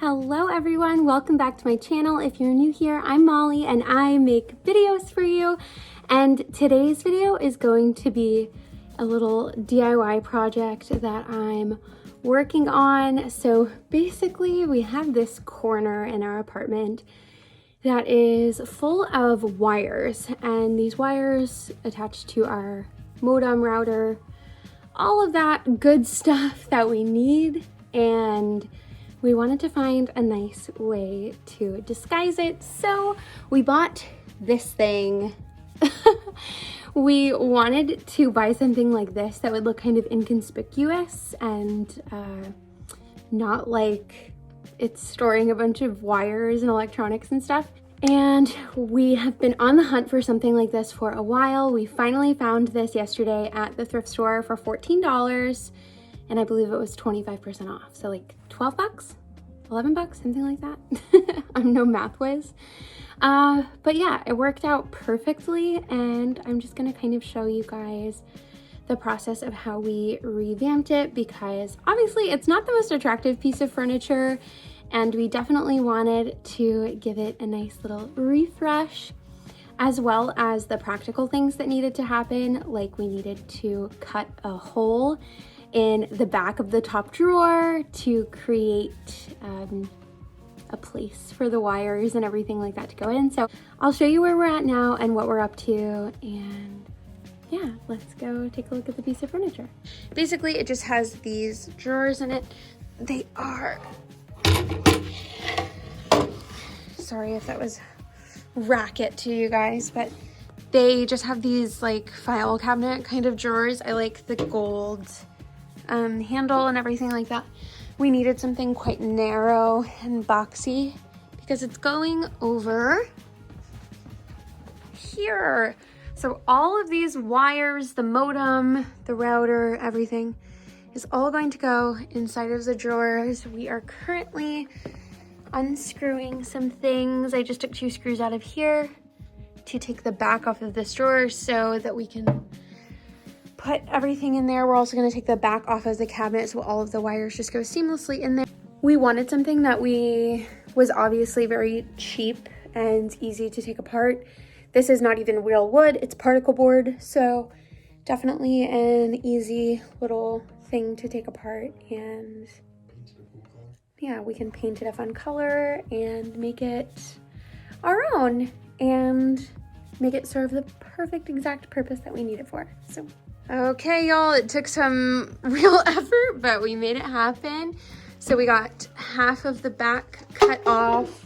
Hello everyone, welcome back to my channel. If you're new here, I'm Molly and I make videos for you. And today's video is going to be a little DIY project that I'm working on. So basically we have this corner in our apartment that is full of wires, and these wires attached to our modem router, all of that good stuff that we need, and we wanted to find a nice way to disguise it. So we bought this thing. We wanted to buy something like this that would look kind of inconspicuous and not like it's storing a bunch of wires and electronics and stuff. And we have been on the hunt for something like this for a while. We finally found this yesterday at the thrift store for $14. And I believe it was 25% off. So like 12 bucks, 11 bucks, something like that. I'm no math whiz. But yeah, it worked out perfectly. And I'm just gonna kind of show you guys the process of how we revamped it, because obviously it's not the most attractive piece of furniture, and we definitely wanted to give it a nice little refresh, as well as the practical things that needed to happen. Like we needed to cut a hole in the back of the top drawer to create a place for the wires and everything like that to go in. So I'll show you where we're at now and what we're up to, and yeah, let's go take a look at the piece of furniture. Basically, it just has these drawers in it. They are, sorry if that was racket to you guys, but they just have these like file cabinet kind of drawers. I like the gold handle and everything like that. We needed something quite narrow and boxy because it's going over here. So all of these wires, the modem, the router, everything is all going to go inside of the drawers. We are currently unscrewing some things. I just took 2 screws out of here to take the back off of this drawer so that we can put everything in there. We're also going to take the back off of the cabinet so all of the wires just go seamlessly in there. We wanted something that was obviously very cheap and easy to take apart. This is not even real wood, it's particle board, so definitely an easy little thing to take apart. And yeah, we can paint it a fun color and make it our own and make it serve the perfect exact purpose that we need it for. So okay, y'all, it took some real effort, but we made it happen. So we got half of the back cut off.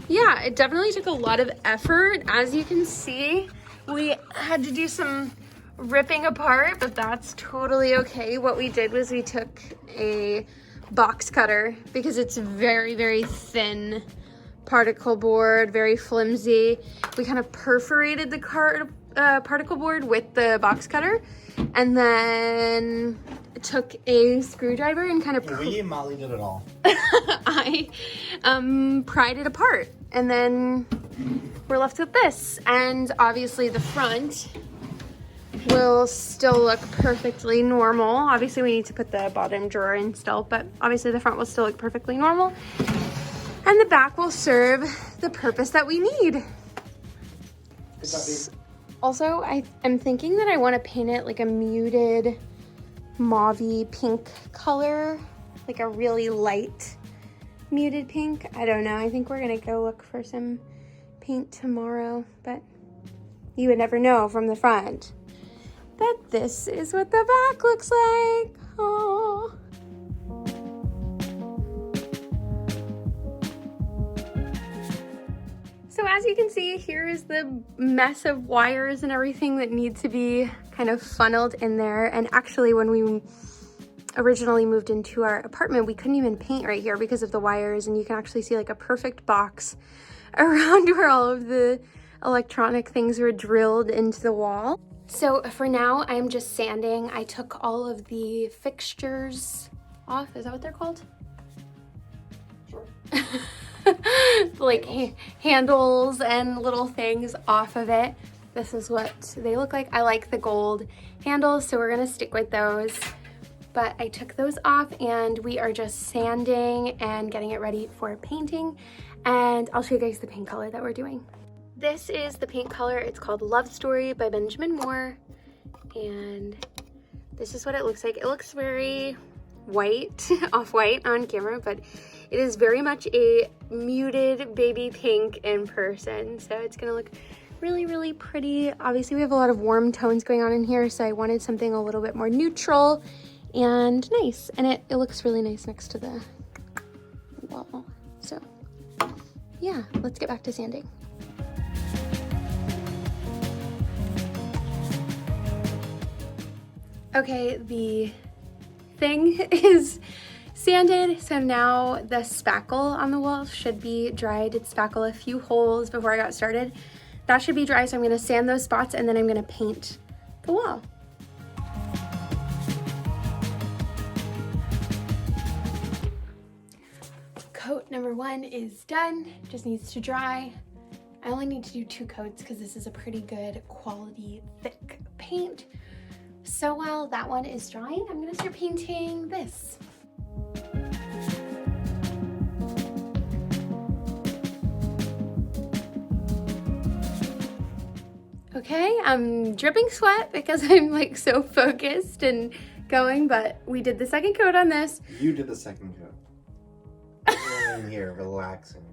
Yeah, it definitely took a lot of effort. As you can see, we had to do some ripping apart, but that's totally okay. What we did was we took a box cutter, because it's very, very thin particle board, very flimsy. We kind of perforated the particle board with the box cutter, and then took a screwdriver and kind of Molly did it all. I pried it apart, and then we're left with this. And obviously the front will still look perfectly normal. Obviously we need to put the bottom drawer in still, but obviously the front will still look perfectly normal, and the back will serve the purpose that we need. Also, I'm thinking that I want to paint it like a muted mauve-y pink color, like a really light muted pink. I don't know. I think we're gonna go look for some paint tomorrow, but you would never know from the front that this is what the back looks like. Oh. So as you can see, here is the mess of wires and everything that need to be kind of funneled in there. And actually, when we originally moved into our apartment, we couldn't even paint right here because of the wires, and you can actually see like a perfect box around where all of the electronic things were drilled into the wall. So for now, I'm just sanding. I took all of the fixtures off. Is that what they're called? Sure. Like handles and little things off of it. This is what they look like. I like the gold handles, so we're gonna stick with those. but I took those off and we are just sanding and getting it ready for painting. And I'll show you guys the paint color that we're doing. This is the paint color. It's called Love Story by Benjamin Moore. And this is what it looks like. It looks very white, off-white on camera, but it is very much a muted baby pink in person. So it's gonna look really, really pretty. Obviously we have a lot of warm tones going on in here, so I wanted something a little bit more neutral and nice. And it looks really nice next to the wall. So yeah, let's get back to sanding. Okay, the thing is sanded, so now the spackle on the wall should be dry. I did spackle a few holes before I got started. That should be dry, so I'm gonna sand those spots and then I'm gonna paint the wall. Coat number 1 is done, just needs to dry. I only need to do 2 coats because this is a pretty good quality thick paint. So while that one is drying, I'm gonna start painting this. Okay, I'm dripping sweat because I'm like so focused and going, but we did the second coat on this. You did the second coat. You're in here relaxing.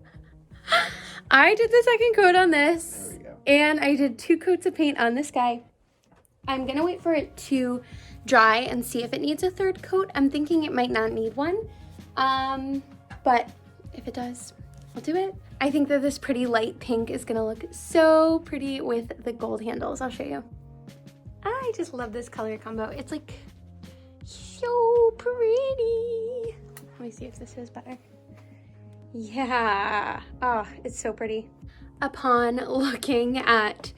I did the second coat on this. There we go. And I did 2 coats of paint on this guy. I'm gonna wait for it to dry and see if it needs a 3rd coat. I'm thinking it might not need one, but if it does, I'll do it. I think that this pretty light pink is gonna look so pretty with the gold handles. I'll show you. I just love this color combo. It's like so pretty. Let me see if this is better. Yeah, oh, it's so pretty. Upon looking at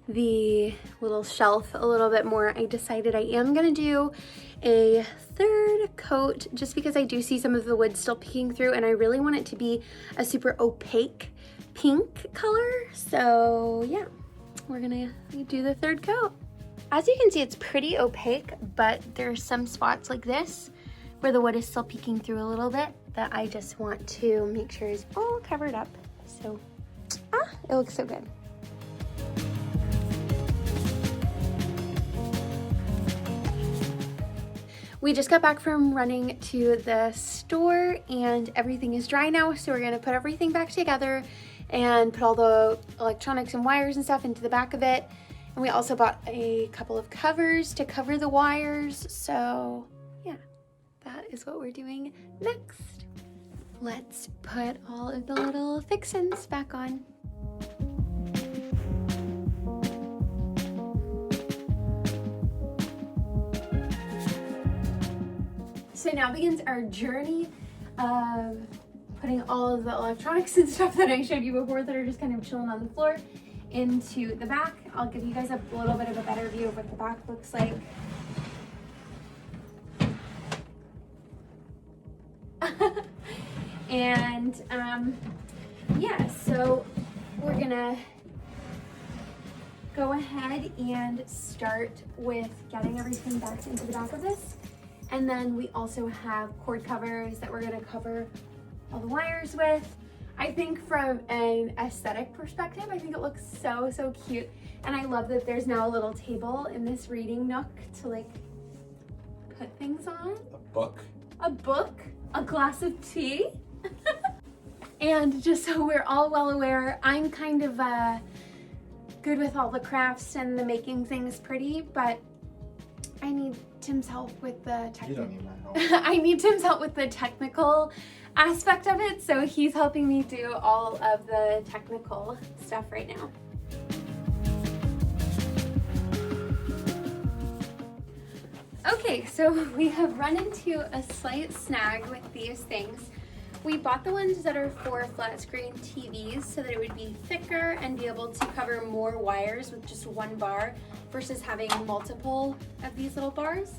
the little shelf a little bit more, I decided I am gonna do a 3rd coat just because I do see some of the wood still peeking through and I really want it to be a super opaque pink color. So yeah, we're gonna do the 3rd coat. As you can see, it's pretty opaque, but there's some spots like this where the wood is still peeking through a little bit that I just want to make sure is all covered up. So, it looks so good. We just got back from running to the store and everything is dry now, so we're gonna put everything back together and put all the electronics and wires and stuff into the back of it. And we also bought a couple of covers to cover the wires, so yeah, that is what we're doing next. Let's put all of the little fixins back on. So now begins our journey of putting all of the electronics and stuff that I showed you before that are just kind of chilling on the floor into the back. I'll give you guys a little bit of a better view of what the back looks like. And yeah, so we're gonna go ahead and start with getting everything back into the back of this. And then we also have cord covers that we're gonna cover all the wires with. I think from an aesthetic perspective, I think it looks so, so cute. And I love that there's now a little table in this reading nook to like put things on. A book, a glass of tea. And just so we're all well aware, I'm kind of good with all the crafts and the making things pretty, but I need Tim's help with the technical. You don't need my help. I need Tim's help with the technical aspect of it, so he's helping me do all of the technical stuff right now. Okay, so we have run into a slight snag with these things. We bought the ones that are for flat screen TVs so that it would be thicker and be able to cover more wires with just one bar versus having multiple of these little bars.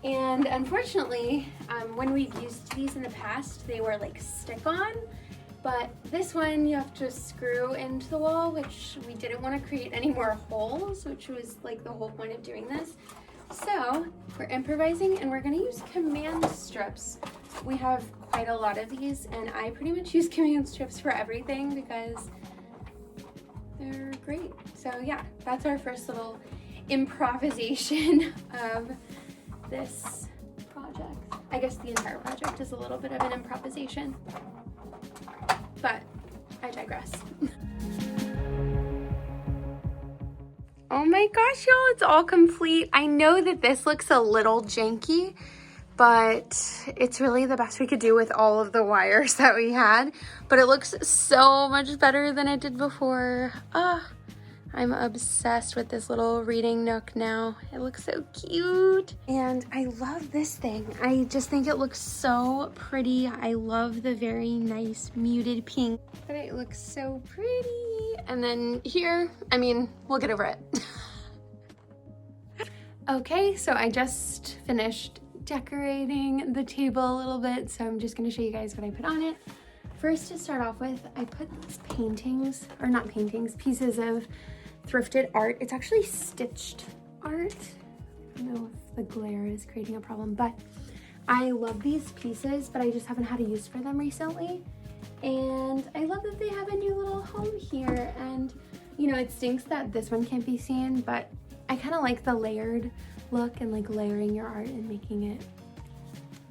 And unfortunately, when we've used these in the past, they were like stick-on, but this one you have to screw into the wall, which we didn't want to create any more holes, which was like the whole point of doing this. So we're improvising and we're gonna use command strips. We have quite a lot of these and I pretty much use command strips for everything because they're great. So yeah, that's our first little improvisation of this project. I guess the entire project is a little bit of an improvisation, but I digress. Oh my gosh, y'all, it's all complete. I know that this looks a little janky, but it's really the best we could do with all of the wires that we had. But it looks so much better than it did before. I'm obsessed with this little reading nook now. It looks so cute. And I love this thing. I just think it looks so pretty. I love the very nice muted pink, but it looks so pretty. And then here, I mean, we'll get over it. Okay, so I just finished decorating the table a little bit, so I'm just gonna show you guys what I put on it. First, to start off with, I put these paintings, or not paintings, pieces of thrifted art. It's actually stitched art. I don't know if the glare is creating a problem, but I love these pieces, but I just haven't had a use for them recently. And I love that they have a new little home here. And you know, it stinks that this one can't be seen, but I kind of like the layered look and like layering your art and making it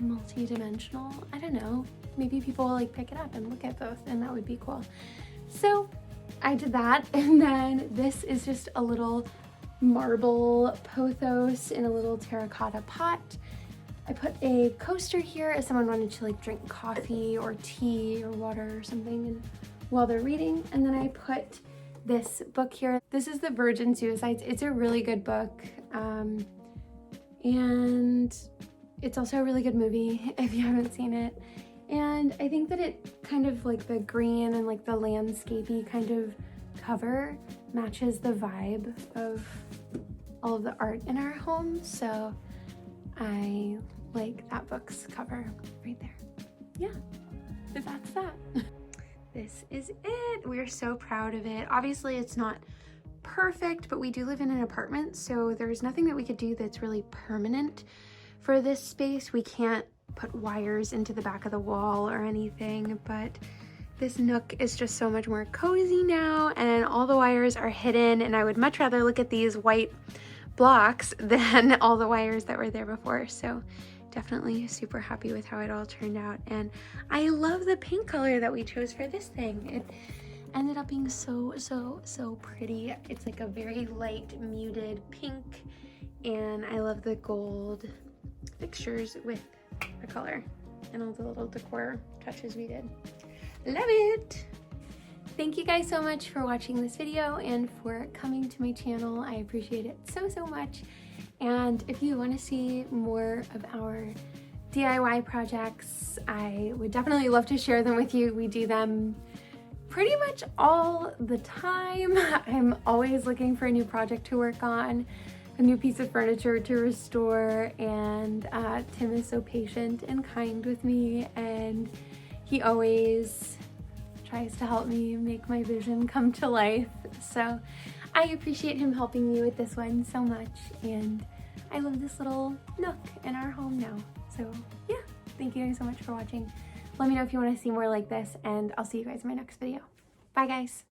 multi-dimensional. I don't know, maybe people will like pick it up and look at both and that would be cool. So I did that, and then this is just a little marble pothos in a little terracotta pot. I put a coaster here if someone wanted to like drink coffee or tea or water or something while they're reading. And then I put this book here. This is The Virgin Suicides. It's a really good book. And it's also a really good movie if you haven't seen it. And I think that it kind of like the green and like the landscapey kind of cover matches the vibe of all of the art in our home. So I like that book's cover right there. Yeah, that's that. This is it. We're so proud of it. Obviously it's not perfect, but we do live in an apartment, so there's nothing that we could do that's really permanent for this space. We can't put wires into the back of the wall or anything, but this nook is just so much more cozy now, and all the wires are hidden, and I would much rather look at these white blocks than all the wires that were there before. So definitely super happy with how it all turned out, and I love the pink color that we chose for this thing. It ended up being so pretty. It's like a very light muted pink, and I love the gold fixtures with the color and all the little decor touches we did. Love it! Thank you guys so much for watching this video and for coming to my channel. I appreciate it so much. And if you want to see more of our DIY projects, I would definitely love to share them with you. We do them pretty much all the time. I'm always looking for a new project to work on, a new piece of furniture to restore, and Tim is so patient and kind with me, and he always tries to help me make my vision come to life. So I appreciate him helping me with this one so much, and I love this little nook in our home now. So yeah, thank you guys so much for watching. Let me know if you want to see more like this, and I'll see you guys in my next video. Bye guys.